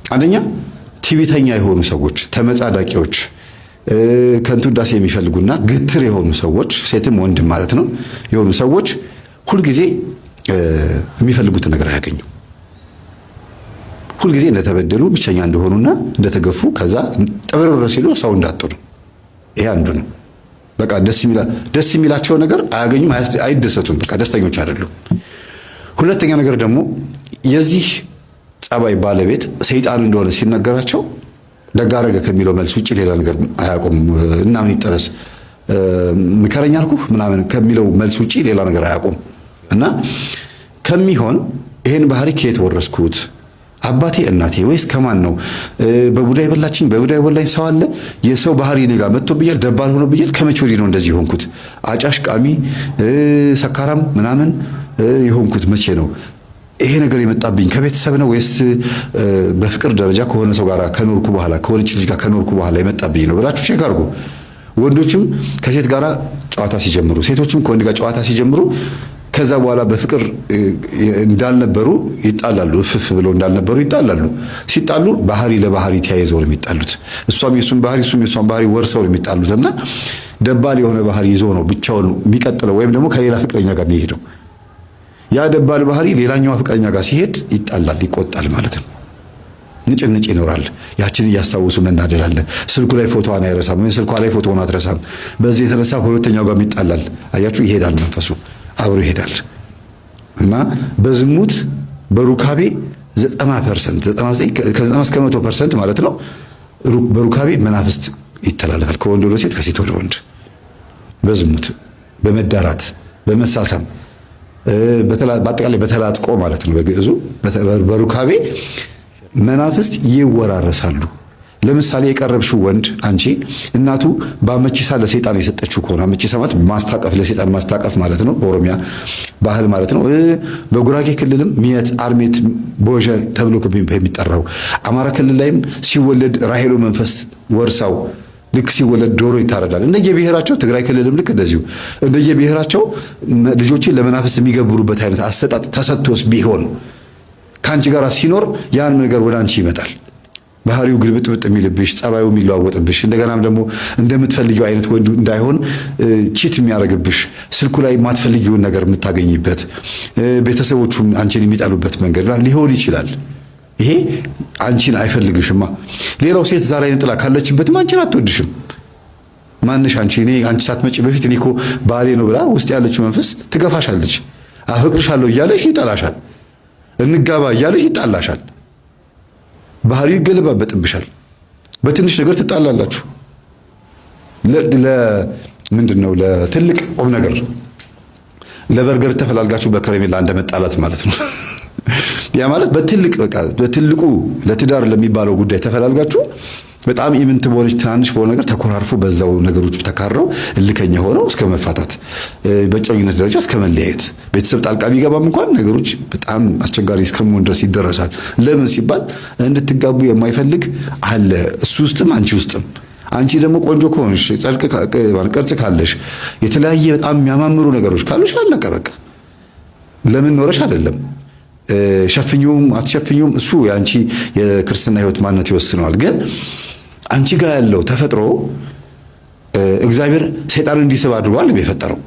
አንደኛ ቲቪተኛ የሆኑ ሰዎች፣ ተመጻዳቂዎች፣ ከንቱ ዳሴ የሚፈልጉና ግትር የሆኑ ሰዎች፣ ሴትም ወንድም ማለት ነው የሆኑ ሰዎች ሁልጊዜ የሚፈልጉትን ነገር አያገኙ። ሁልጊዜ እንደተበደሉ ብቸኛ እንደሆኑና እንደተገፉ ከዛ ጥብርር ሲሉ ሰው እንዳጡ ነው። ይሄ አንዱ ነው። በቃ ደስ የሚላቸው ነገር አያገኙም፣ አይደሰቱም። በቃ ደስተኞች አይደሉም። ሁለተኛ ነገር ደግሞ የዚህ ጸባይ ባለቤት ሰይጣን እንደሆነ ሲነገራቸው ደጋረገ ከሚለው መልስ ውጪ ሌላ ነገር አያውቁም። እና ምን ይጠበስ ምከረኛ አልኩህ ምናምን ከሚለው መልስ ውጪ ሌላ ነገር አያውቁም። እና ከሚሆን ይሄን ባህሪ ከየት ወረስኩት? አባቴ እናቴ ወይስ ከማን ነው? በቡዳይ በላችኝ በቡዳይ በላኝ ሰው አለ። የሰው ባህሪ እኔ ጋር መጥቶብኛል፣ ደባል ሆኖብኛል። ከመቼ ወዲህ ነው እንደዚህ የሆንኩት? አጫሽ፣ ቃሚ፣ ሰካራም ምናምን የሆንኩት መቼ ነው? ይሄ ነገር የመጣብኝ ከቤተሰብ ነው ወይስ በፍቅር ደረጃ ከሆነ ሰው ጋር ከኖርኩ በኋላ ከሆነች ልጅ ጋር ከኖርኩ በኋላ የመጣብኝ ነው ብላችሁ ቼክ አድርጉ። ወንዶችም ከሴት ጋር ጨዋታ ሲጀምሩ፣ ሴቶችም ከወንድ ጋር ጨዋታ ሲጀምሩ ከዛ በኋላ በፍቅር እንዳልነበሩ ይጣላሉ። እፍፍ ብለው እንዳልነበሩ ይጣላሉ። ሲጣሉ ባህሪ ለባህሪ ተያይዘው ነው የሚጣሉት። እሷም የሱን ባህሪ እሱም የሷን ባህሪ ወርሰው ነው የሚጣሉትና ደባል የሆነ ባህሪ ይዞ ነው ብቻውን የሚቀጥለው ወይም ደግሞ ከሌላ ፍቅረኛ ጋር የሚሄደው። ያ ደባል ባህሪ ሌላኛዋ ፍቅረኛ ጋር ሲሄድ ይጣላል፣ ይቆጣል ማለት ነው። ንጭንጭ ይኖራል። ያችን እያስታወሱ መናደድ አለ። ስልኩ ላይ ፎቶዋን አይረሳም ወይ ስልኳ ላይ ፎቶውን አትረሳም። በዚህ የተነሳ ሁለተኛው ጋር ይጣላል። አያችሁ፣ ይሄዳል መንፈሱ አብሮ ይሄዳል። እና በዝሙት በሩካቤ 90% 99 እስከ 100% ማለት ነው በሩካቤ መናፍስት ይተላለፋል። ከወንድ ወደ ሴት ከሴት ወደ ወንድ በዝሙት በመዳራት በመሳሳም በአጠቃላይ በተላጥቆ ማለት ነው በግዕዙ በሩካቤ መናፍስት ይወራረሳሉ። ለምሳሌ የቀረብሽው ወንድ አንቺ እናቱ በአመቺሳ ለሰይጣን የሰጠችው ከሆነ አመቺሳ ማለት ማስታቀፍ ለሰይጣን ማስታቀፍ ማለት ነው፣ በኦሮሚያ ባህል ማለት ነው። በጉራጌ ክልልም ሚየት አርሜት ቦጀ ተብሎ የሚጠራው አማራ ክልል ላይም ሲወለድ ራሄሎ መንፈስ ወርሳው ልክ ሲወለድ ዶሮ ይታረዳል። እንደየብሔራቸው ትግራይ ክልልም ልክ እንደዚሁ እንደየብሔራቸው ልጆችን ለመናፍስት የሚገብሩበት አይነት አሰጣጥ ተሰጥቶስ ቢሆን ከአንቺ ጋር ሲኖር ያን ነገር ወደ አንቺ ይመጣል። ባህሪው ግልብጥብጥ የሚልብሽ፣ ጸባዩ የሚለዋወጥብሽ፣ እንደገናም ደግሞ እንደምትፈልጊው አይነት ወንድ እንዳይሆን ቺት የሚያደርግብሽ፣ ስልኩ ላይ የማትፈልጊውን ነገር የምታገኝበት፣ ቤተሰቦቹም አንቺን የሚጠሉበት መንገድ ሊሆን ይችላል። ይሄ አንቺን አይፈልግሽማ። ሌላው ሴት ዛሬ አይነት ጥላ ካለችበትም አንቺን አትወድሽም። ማንሽ አንቺ አንቺ ሳትመጪ በፊት እኔ እኮ ባሌ ነው ብላ ውስጥ ያለችው መንፈስ ትገፋሻለች። አፈቅርሻለሁ እያለሽ ይጠላሻል። እንጋባ እያለሽ ይጣላሻል። ባህሪው ይገለባበጥብሻል። በትንሽ ነገር ትጣላላችሁ። ምንድነው ለትልቅ ቁም ነገር ለበርገር ተፈላልጋችሁ በከረሜላ እንደመጣላት ማለት ነው። ያ ማለት በትልቁ ለትዳር ለሚባለው ጉዳይ ተፈላልጋችሁ በጣም ኢምንት በሆነች ትናንሽ በሆነ ነገር ተኮራርፎ በዛው ነገሮች ተካረው እልከኛ ሆነው እስከ መፋታት በጨውነት ደረጃ እስከ መለያየት ቤተሰብ ጣልቃ ቢገባም እንኳን ነገሮች በጣም አስቸጋሪ እስከመሆን ድረስ ይደረሳል። ለምን ሲባል እንድትጋቡ የማይፈልግ አለ እሱ ውስጥም አንቺ ውስጥም። አንቺ ደግሞ ቆንጆ ከሆንሽ ቅርጽ ካለሽ የተለያየ በጣም የሚያማምሩ ነገሮች ካሉሽ አለቀ በቃ። ለምን ኖረሽ አይደለም ሸፍኙም አትሸፍኙም እሱ ያንቺ የክርስትና ህይወት ማንነት ይወስነዋል። ግን አንቺ ጋር ያለው ተፈጥሮ እግዚአብሔር ሰይጣን እንዲስብ አድርጓል የፈጠረው።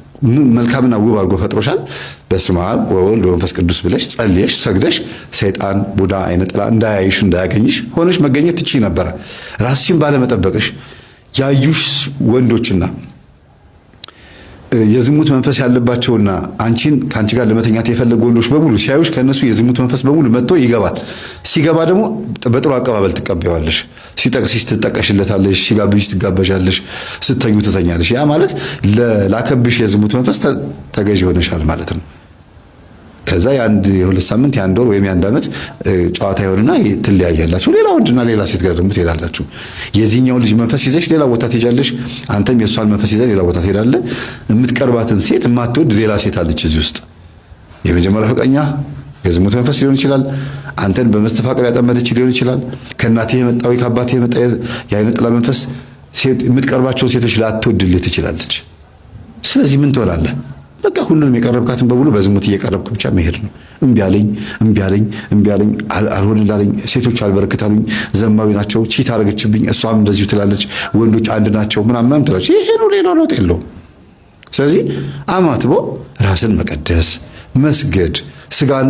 መልካምና ውብ አድርጎ ፈጥሮሻል። በስመ አብ ወወልድ ወመንፈስ ቅዱስ ብለሽ ጸልየሽ ሰግደሽ ሰይጣን ቡዳ አይነ ጥላ እንዳያይሽ እንዳያገኝሽ ሆነሽ መገኘት ትችይ ነበር። ራስሽን ባለመጠበቅሽ ያዩሽ ወንዶችና የዝሙት መንፈስ ያለባቸውና አንቺን ካንቺ ጋር ለመተኛት የፈለጉ ወንዶች በሙሉ ሲያዩሽ ከነሱ የዝሙት መንፈስ በሙሉ መጥቶ ይገባል። ሲገባ ደግሞ በጥሩ አቀባበል ትቀበያለሽ። ሲጠቅስሽ ትጠቀሽለታለሽ፣ ሲጋብዝሽ ትጋበዣለሽ፣ ስተኙ ትተኛለሽ። ያ ማለት ላከብሽ የዝሙት መንፈስ ተገዥ ሆነሻል ማለት ነው። ከዛ የሁለት ሳምንት የአንድ ወር ወይም የአንድ ዓመት ጨዋታ ይሆንና ትለያያላችሁ። ሌላ ወንድና ሌላ ሴት ጋር ደግሞ ትሄዳላችሁ። የዚህኛው ልጅ መንፈስ ይዘሽ ሌላ ቦታ ትሄጃለሽ፣ አንተም የሷን መንፈስ ይዘሽ ሌላ ቦታ ትሄዳለህ። የምትቀርባትን ሴት የማትወድ ሌላ ሴት አለች እዚህ ውስጥ። የመጀመሪያ ፍቅረኛ የዝሙት መንፈስ ሊሆን ይችላል። አንተን በመስተፋቅር ያጠመደች ሊሆን ይችላል። ከእናትህ የመጣው ከአባትህ የመጣ የዓይነ ጥላ መንፈስ የምትቀርባቸውን ሴቶች ላትወድልህ ትችላለች። ስለዚህ ምን ትሆናለህ? በቃ ሁሉንም የቀረብካትን በሙሉ በዝሙት እየቀረብክ ብቻ መሄድ ነው። እምቢ አለኝ አልሆንላለኝ፣ ሴቶች አልበረክታሉኝ፣ ዘማዊ ናቸው፣ ቺት አረገችብኝ፣ እሷም እንደዚሁ ትላለች፣ ወንዶች አንድ ናቸው ምናምን ትላለች። ይሄ ነው፣ ሌላ ለውጥ የለውም። ስለዚህ አማትቦ ራስን መቀደስ፣ መስገድ፣ ስጋን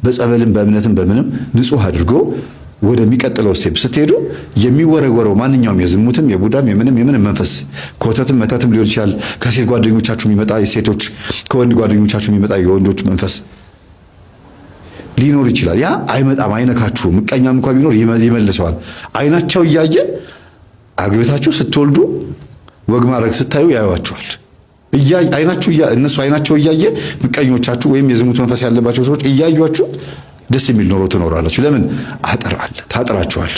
በጸበልም በእምነትም በምንም ንጹህ አድርጎ ወደሚቀጥለው ስቴፕ ስትሄዱ የሚወረወረው ማንኛውም የዝሙትም የቡዳም የምንም መንፈስ ኮተትም መተትም ሊሆን ይችላል። ከሴት ጓደኞቻችሁ የሚመጣ የሴቶች ከወንድ ጓደኞቻችሁ የሚመጣ የወንዶች መንፈስ ሊኖር ይችላል። ያ አይመጣም፣ አይነካችሁ። ምቀኛም እንኳን ቢኖር ይመልሰዋል። አይናቸው እያየ አግብታችሁ ስትወልዱ ወግ ማድረግ ስታዩ ያዩዋችኋል። እነሱ አይናቸው እያየ ምቀኞቻችሁ ወይም የዝሙት መንፈስ ያለባቸው ሰዎች እያዩአችሁ ደስ የሚል ኖሮ ትኖራላችሁ። ለምን? አጥር አለ፣ ታጥራችኋል።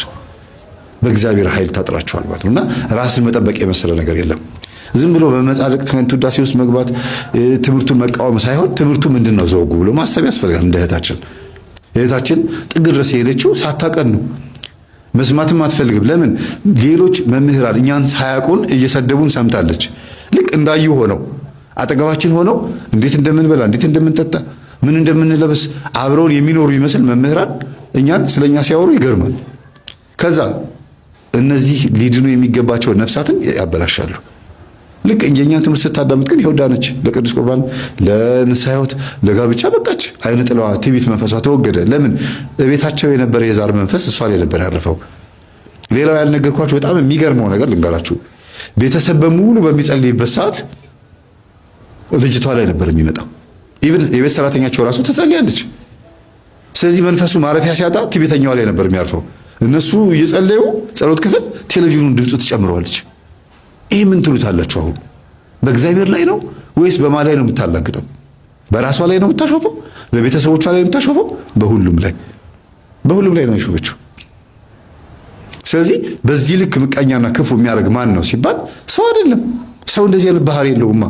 በእግዚአብሔር ኃይል ታጥራችኋል ማለት ነውና ራስን መጠበቅ የመሰለ ነገር የለም። ዝም ብሎ በመጻድቅ ከንቱ ውዳሴ ውስጥ መግባት ትምህርቱን መቃወም ሳይሆን ትምህርቱ ምንድነው ዘውጉ ብሎ ማሰብ ያስፈልጋል። እንደ እህታችን ጥግ ድረስ የሄደችው ሳታቀን ነው። መስማትም አትፈልግም። ለምን? ሌሎች መምህራን እኛን ሳያውቁን እየሰደቡን ሰምታለች። ልክ እንዳዩ ሆነው አጠገባችን ሆነው እንዴት እንደምንበላ እንዴት እንደምንጠጣ ምን እንደምንለብስ አብረውን የሚኖሩ ይመስል መምህራን እኛን ስለኛ ሲያወሩ ይገርማል። ከዛ እነዚህ ሊድኑ የሚገባቸው ነፍሳትን ያበላሻሉ። ልክ የኛን ትምህርት ስታዳምጥ ግን ይሁዳ ነች። ለቅዱስ ቁርባን፣ ለንስሐ ሕይወት፣ ለጋብቻ በቃች። አይነ ጥላዋ ትዕቢት መንፈሷ ተወገደ። ለምን? በቤታቸው የነበረ የዛር መንፈስ እሷ ላይ ነበር ያረፈው። ሌላው ያልነገርኳችሁ በጣም የሚገርመው ነገር ልንገራችሁ። ቤተሰብ በሙሉ በሚጸልይበት ሰዓት ልጅቷ ላይ ነበር የሚመጣው። ኢቭን የቤት ሰራተኛቸው ራሱ ትጸልያለች። ስለዚህ መንፈሱ ማረፊያ ሲያጣ ትዕቢተኛዋ ላይ ነበር የሚያርፈው። እነሱ እየጸለዩ ጸሎት ክፍል ቴሌቪዥኑን ድምፁ ትጨምረዋለች። ይህ ምን ትሉታላችሁ? አሁን በእግዚአብሔር ላይ ነው ወይስ በማን ላይ ነው የምታላግጠው? በራሷ ላይ ነው የምታሾፈው? በቤተሰቦቿ ላይ ነው የምታሾፈው? በሁሉም ላይ ነው የሾፈችው። ስለዚህ በዚህ ልክ ምቀኛና ክፉ የሚያደርግ ማን ነው ሲባል ሰው አይደለም። ሰው እንደዚህ አይነት ባህሪ የለውማ።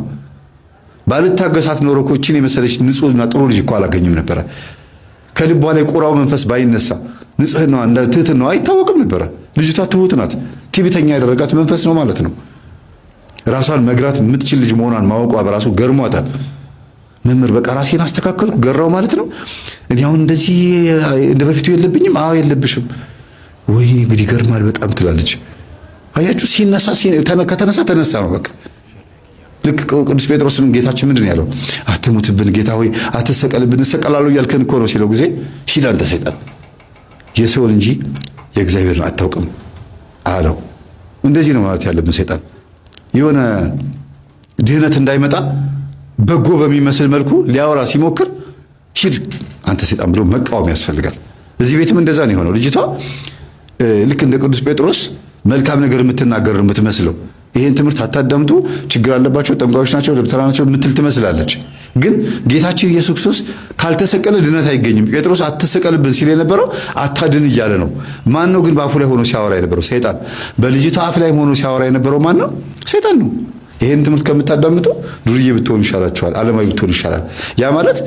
ባልታገሳት ኖሮ እኮ እቺን የመሰለች ንጹህና ጥሩ ልጅ እኮ አላገኝም ነበረ። ከልቧ ላይ ቁራው መንፈስ ባይነሳ ንጽህናዋ እንደ ትህትናዋ አይታወቅም ነበረ። ልጅቷ ትሁት ናት። ትዕቢተኛ ያደረጋት መንፈስ ነው ማለት ነው። ራሷን መግራት የምትችል ልጅ መሆኗን ማወቋ በራሱ ገርሟታል። መምህር በቃ ራሴን አስተካከልኩ ገራው ማለት ነው። እኔ አሁን እንደዚህ እንደ በፊቱ የለብኝም። አዎ የለብሽም ወይ እንግዲህ ገርማል በጣም ትላለች። አያችሁ ሲነሳ ከተነሳ ተነሳ ነው በቃ። ልክ ቅዱስ ጴጥሮስን ጌታችን ምንድን ያለው? አትሙትብን ጌታ ሆይ አትሰቀልብን፣ እንሰቀላለሁ እያልከን እኮ ነው ሲለው ጊዜ ሂድ አንተ ሰይጣን የሰውን እንጂ የእግዚአብሔርን አታውቅም አለው። እንደዚህ ነው ማለት ያለብን። ሰይጣን የሆነ ድህነት እንዳይመጣ በጎ በሚመስል መልኩ ሊያወራ ሲሞክር ሂድ አንተ ሰይጣን ብሎ መቃወም ያስፈልጋል። እዚህ ቤትም እንደዛ ነው የሆነው። ልጅቷ ልክ እንደ ቅዱስ ጴጥሮስ መልካም ነገር የምትናገር የምትመስለው ይሄን ትምህርት አታዳምጡ፣ ችግር አለባቸው፣ ጠንቋዮች ናቸው፣ ደብተራ ናቸው የምትል ትመስላለች። ግን ጌታችን ኢየሱስ ክርስቶስ ካልተሰቀለ ድነት አይገኝም። ጴጥሮስ አትሰቀልብን ሲል የነበረው አታድን እያለ ነው። ማን ነው ግን በአፉ ላይ ሆኖ ሲያወራ የነበረው? ሰይጣን። በልጅቷ አፍ ላይ ሆኖ ሲያወራ የነበረው ማን ነው? ሰይጣን ነው። ይሄን ትምህርት ከምታዳምጡ ዱርዬ ብትሆን ይሻላችኋል፣ ዓለማዊ ብትሆን ይሻላል። ያ ማለት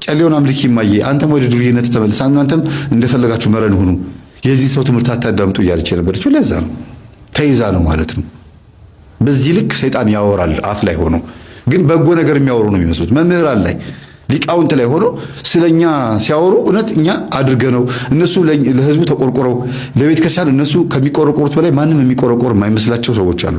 ጨሌውን አምልኪ እማዬ፣ አንተም ወደ ዱርዬነት ተመለስ፣ እናንተም እንደፈለጋችሁ መረን ሁኑ፣ የዚህ ሰው ትምህርት አታዳምጡ እያለች የነበረችው ለዛ ነው። ተይዛ ነው ማለት ነው። በዚህ ልክ ሰይጣን ያወራል አፍ ላይ ሆኖ፣ ግን በጎ ነገር የሚያወሩ ነው የሚመስሉት። መምህራን ላይ ሊቃውንት ላይ ሆኖ ስለኛ ሲያወሩ እውነት እኛ አድርገነው እነሱ ለሕዝቡ ተቆርቆረው ለቤተ ክርስቲያን እነሱ ከሚቆረቆሩት በላይ ማንም የሚቆረቆር የማይመስላቸው ሰዎች አሉ።